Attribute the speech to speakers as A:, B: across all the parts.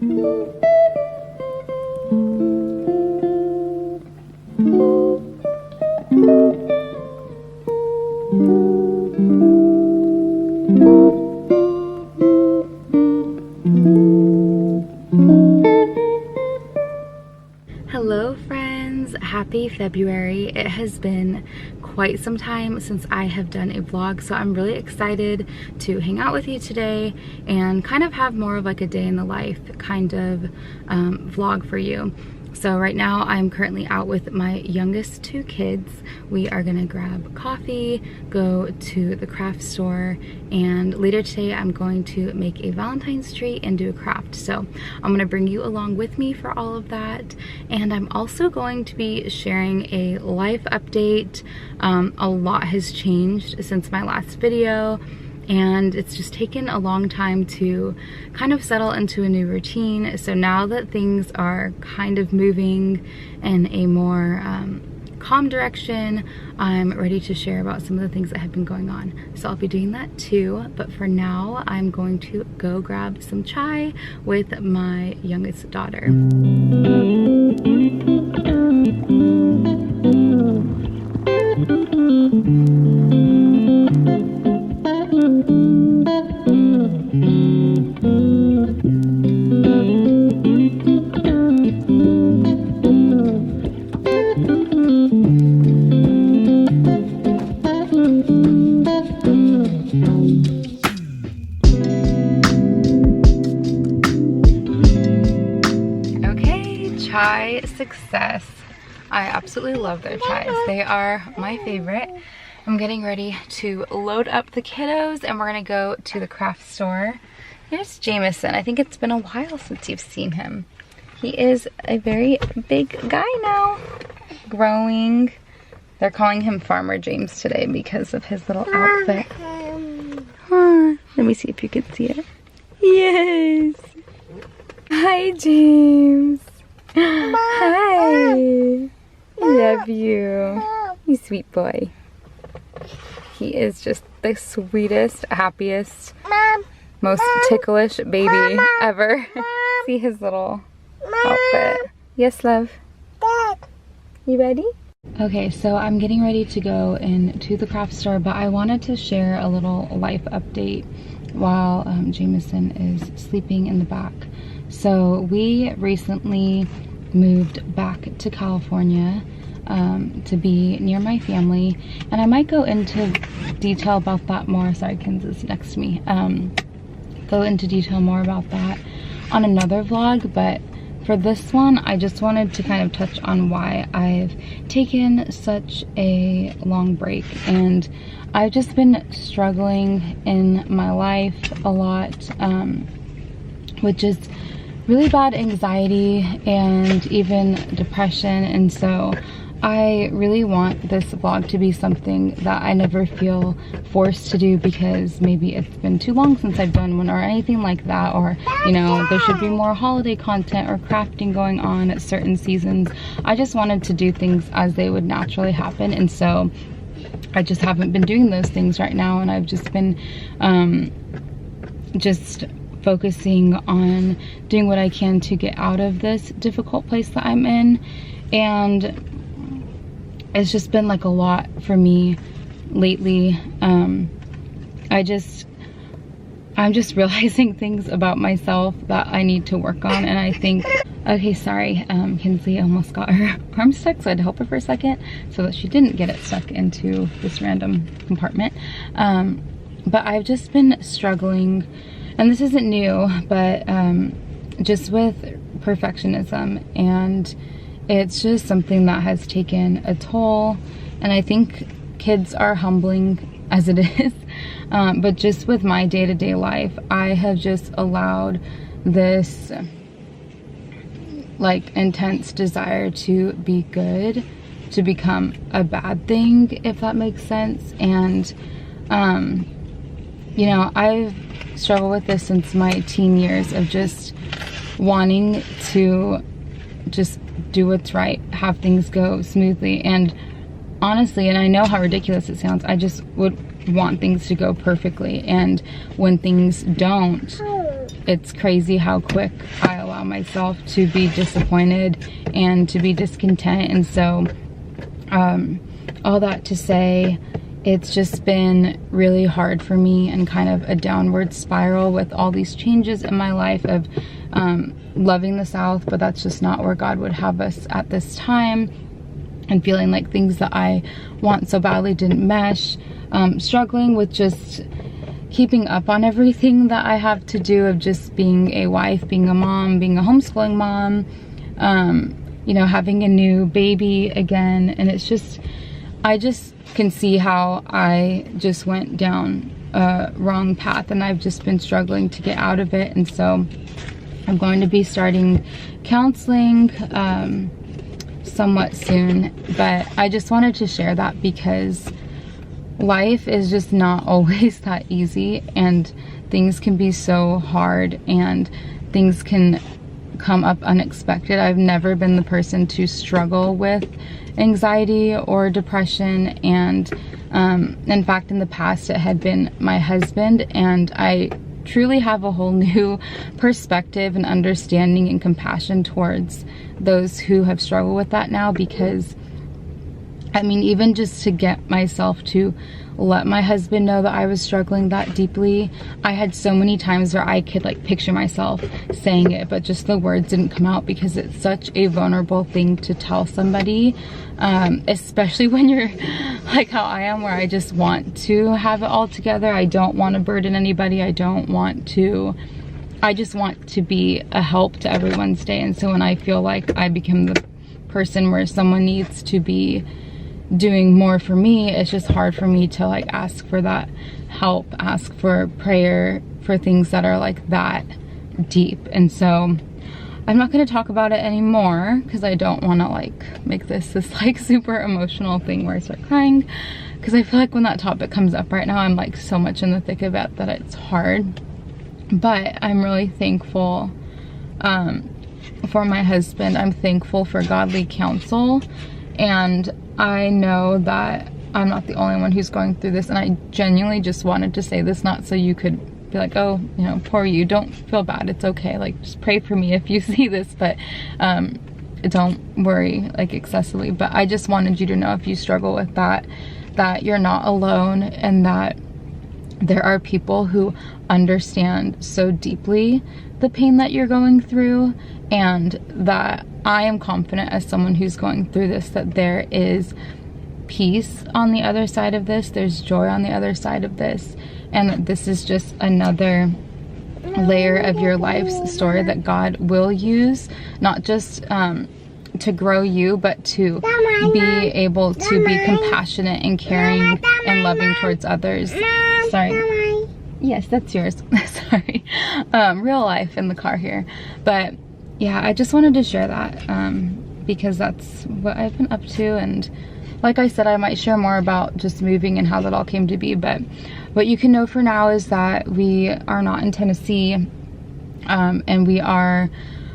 A: Hello friends, happy February. It has been quite some time since I have done a vlog, so I'm really excited to hang out with you today and kind of have more of like a day in the life kind of vlog for you. So right now I'm currently out with my youngest two kids. We are gonna grab coffee, go to the craft store, and later today I'm going to make a Valentine's tree and do a craft. So I'm gonna bring you along with me for all of that. And I'm also going to be sharing a life update. A lot has changed since my last video, and it's just taken a long time to kind of settle into a new routine. So now that things are kind of moving in a more calm direction, I'm ready to share about some of the things that have been going on. So I'll be doing that too, but for now I'm going to go grab some chai with my youngest daughter. Chai success. I absolutely love their chais. They are my favorite. I'm getting ready to load up the kiddos and we're gonna go to the craft store. Here's Jameson. I think it's been a while since you've seen him. He is a very big guy now. Growing. They're calling him Farmer James today because of his little outfit. Huh. Let me see if you can see it. Yes. Hi, James. Hi. I love you. You sweet boy. He is just the sweetest, happiest, most ticklish baby ever. See his little outfit. Yes, love. Dad. You ready? Okay, so I'm getting ready to go into the craft store, but I wanted to share a little life update while Jameson is sleeping in the back. So we recently moved back to California to be near my family, and I might go into detail about that more. Sorry, Kenz's next to me. Go into detail more about that on another vlog, but for this one I just wanted to kind of touch on why I've taken such a long break. And I've just been struggling in my life a lot with just really bad anxiety and even depression, and so I really want this vlog to be something that I never feel forced to do because maybe it's been too long since I've done one or anything like that, or you know, there should be more holiday content or crafting going on at certain seasons. I just wanted to do things as they would naturally happen, and so I just haven't been doing those things right now, and I've just been just focusing on doing what I can to get out of this difficult place that I'm in. And it's just been like a lot for me lately. I'm just realizing things about myself that I need to work on, and I think, okay, sorry, Kinsley almost got her arm stuck, so I had to help her for a second so that she didn't get it stuck into this random compartment. But I've just been struggling, and this isn't new, but just with perfectionism, and it's just something that has taken a toll. And I think kids are humbling as it is, but just with my day-to-day life, I have just allowed this like intense desire to be good to become a bad thing, if that makes sense. And you know, I've struggled with this since my teen years of just wanting to just do what's right, have things go smoothly. And honestly, and I know how ridiculous it sounds, I just would want things to go perfectly, and when things don't, it's crazy how quick I allow myself to be disappointed and to be discontent. And so all that to say, it's just been really hard for me and kind of a downward spiral with all these changes in my life of loving the South, but that's just not where God would have us at this time, and feeling like things that I want so badly didn't mesh, struggling with just keeping up on everything that I have to do of just being a wife, being a mom, being a homeschooling mom, you know, having a new baby again. And it's just, I just can see how I just went down a wrong path, and I've just been struggling to get out of it. And so I'm going to be starting counseling somewhat soon, but I just wanted to share that because life is just not always that easy, and things can be so hard, and things can come up unexpected. I've never been the person to struggle with anxiety or depression, and in fact in the past it had been my husband, and I truly have a whole new perspective and understanding and compassion towards those who have struggled with that now, because I mean, even just to get myself to let my husband know that I was struggling that deeply, I had so many times where I could like picture myself saying it, but just the words didn't come out, because it's such a vulnerable thing to tell somebody, especially when you're like how I am, where I just want to have it all together. I don't want to burden anybody. I just want to be a help to everyone's day. And so when I feel like I become the person where someone needs to be doing more for me, it's just hard for me to like ask for that help, ask for prayer for things that are like that deep. And so I'm not going to talk about it anymore, because I don't want to like make this like super emotional thing where I start crying, because I feel like when that topic comes up right now, I'm like so much in the thick of it that it's hard. But I'm really thankful for my husband. I'm thankful for godly counsel, and I know that I'm not the only one who's going through this. And I genuinely just wanted to say this, not so you could be like, oh, you know, poor you, don't feel bad, it's okay, like just pray for me if you see this, but don't worry like excessively. But I just wanted you to know, if you struggle with that, that you're not alone, and that there are people who understand so deeply the pain that you're going through, and that I am confident as someone who's going through this that there is peace on the other side of this, there's joy on the other side of this, and that this is just another layer of your life's story that God will use, not just to grow you, but to be able to be compassionate and caring and loving towards others. Sorry. Yes, that's yours. Sorry. Real life in the car here. But yeah, I just wanted to share that because that's what I've been up to. And like I said, I might share more about just moving and how that all came to be. But what you can know for now is that we are not in Tennessee, and we are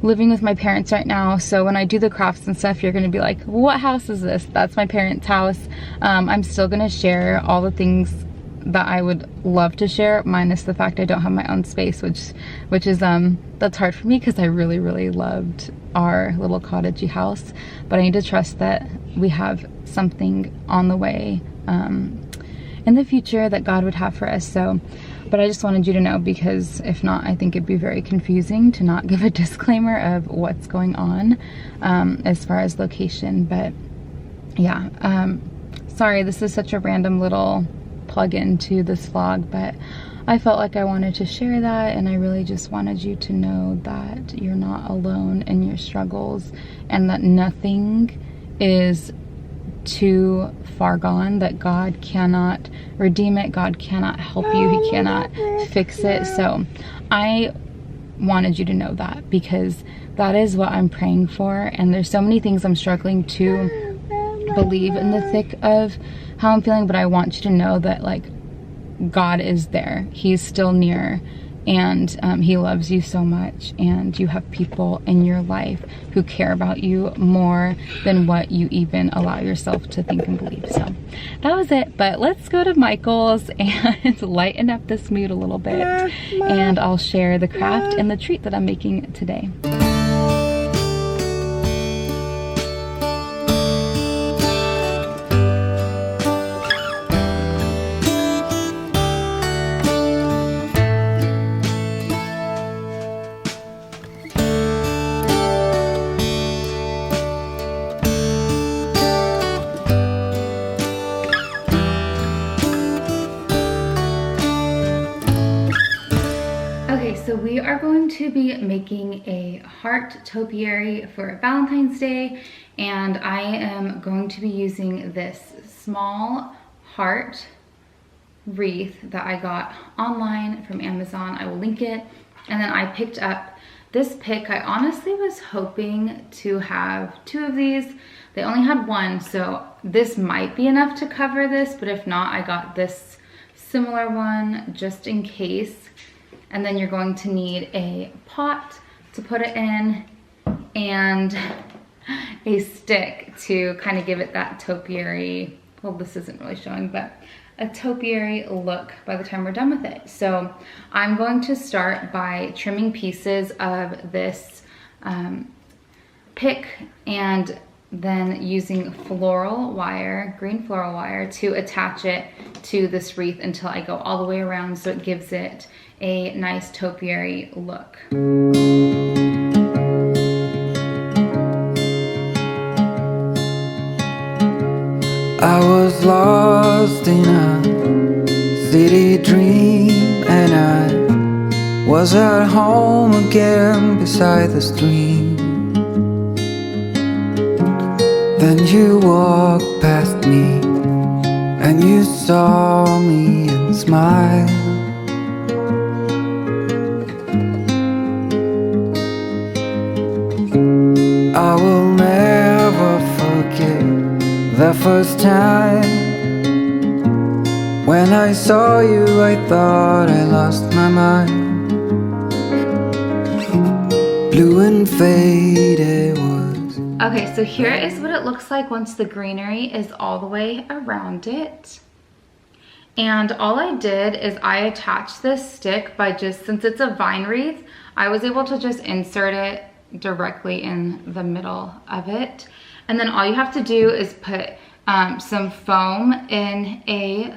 A: living with my parents right now. So when I do the crafts and stuff, you're gonna be like, what house is this? That's my parents' house. I'm still gonna share all the things that I would love to share, minus the fact I don't have my own space, which is that's hard for me, because I really loved our little cottagey house. But I need to trust that we have something on the way in the future that God would have for us. So, but I just wanted you to know, because if not, I think it'd be very confusing to not give a disclaimer of what's going on as far as location. But yeah, sorry, this is such a random little plug into this vlog, but I felt like I wanted to share that, and I really just wanted you to know that you're not alone in your struggles, and that nothing is too far gone, that God cannot redeem it, God cannot help you, He cannot fix it. So I wanted you to know that, because that is what I'm praying for. And there's so many things I'm struggling to believe in the thick of how I'm feeling, but I want you to know that like God is there, He's still near, and he loves you so much, and you have people in your life who care about you more than what you even allow yourself to think and believe. So that was it, but let's go to Michael's and lighten up this mood a little bit, and I'll share the craft and the treat that I'm making today. So we are going to be making a heart topiary for Valentine's Day, and I am going to be using this small heart wreath that I got online from Amazon. I will link it. And then I picked up this pick. I honestly was hoping to have 2 of these. They only had 1, so this might be enough to cover this, but if not, I got this similar one just in case. And then you're going to need a pot to put it in and a stick to kind of give it that topiary, well, this isn't really showing, but a topiary look by the time we're done with it. So I'm going to start by trimming pieces of this pick and then using floral wire, green floral wire, to attach it to this wreath until I go all the way around, so it gives it a nice topiary look.
B: I was lost in a city dream, and I was at home again beside the stream. Then you walked past me, and you saw me and smiled. I will never forget the first time when I saw you. I thought I lost my mind. Blue and faded was.
A: Okay, so here is what it looks like once the greenery is all the way around it. And all I did is I attached this stick by just, since it's a vine wreath, I was able to just insert it directly in the middle of it. And then all you have to do is put some foam in a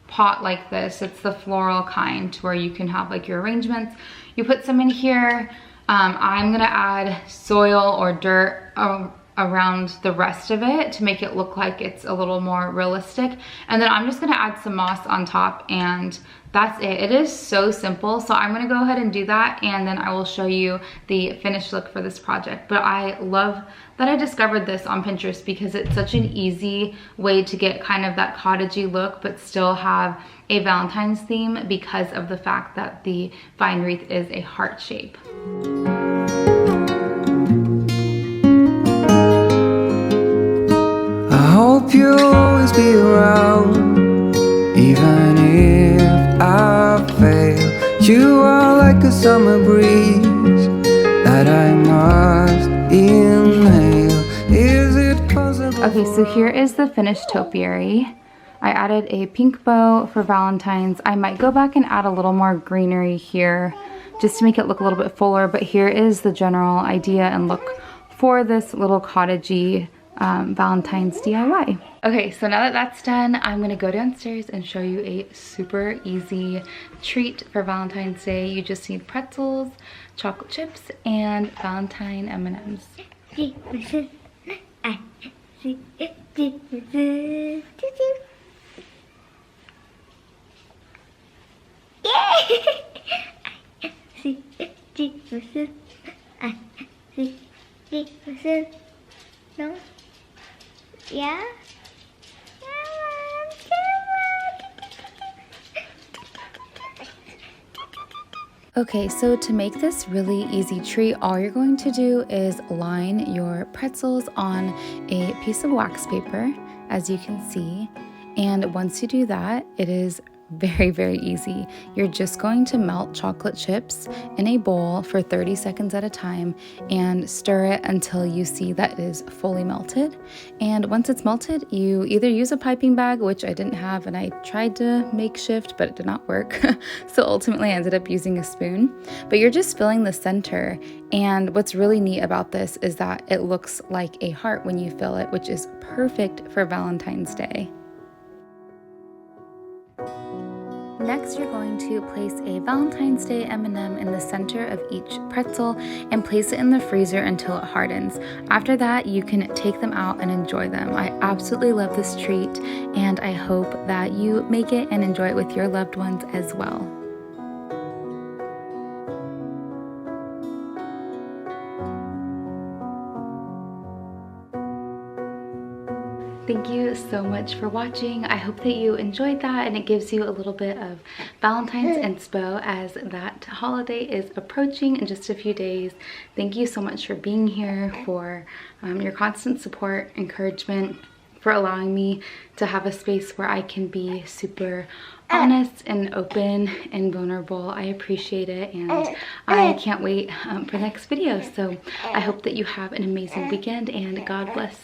A: pot like this. It's the floral kind where you can have like your arrangements. You put some in here. I'm gonna add soil or dirt around the rest of it to make it look like it's a little more realistic. And then I'm just gonna add some moss on top, and that's it. It is so simple. So I'm gonna go ahead and do that, and then I will show you the finished look for this project. But I love that I discovered this on Pinterest because it's such an easy way to get kind of that cottagey look but still have a Valentine's theme because of the fact that the vine wreath is a heart shape.
B: I hope you'll always be around, even if I fail. You are like a summer breeze that I must inhale. Is it possible?
A: Okay, so here is the finished topiary. I added a pink bow for Valentine's. I might go back and add a little more greenery here just to make it look a little bit fuller, but here is the general idea and look for this little cottagey Valentine's DIY. Okay, so now that that's done, I'm gonna go downstairs and show you a super easy treat for Valentine's Day. You just need pretzels, chocolate chips, and Valentine M&Ms.
C: No? Yeah?
A: Okay, so to make this really easy treat, all you're going to do is line your pretzels on a piece of wax paper, as you can see. And once you do that, it is Very, very easy. You're just going to melt chocolate chips in a bowl for 30 seconds at a time and stir it until you see that it is fully melted. And once it's melted, you either use a piping bag, which I didn't have, and I tried to makeshift, but it did not work. So ultimately I ended up using a spoon. But you're just filling the center. And what's really neat about this is that it looks like a heart when you fill it, which is perfect for Valentine's Day. Next, you're going to place a Valentine's Day M&M in the center of each pretzel and place it in the freezer until it hardens. After that, you can take them out and enjoy them. I absolutely love this treat, and I hope that you make it and enjoy it with your loved ones as well. Thank you so much for watching. I hope that you enjoyed that and it gives you a little bit of Valentine's inspo as that holiday is approaching in just a few days. Thank you so much for being here, for your constant support, encouragement, for allowing me to have a space where I can be super honest and open and vulnerable. I appreciate it, and I can't wait for the next video. So I hope that you have an amazing weekend, and God bless.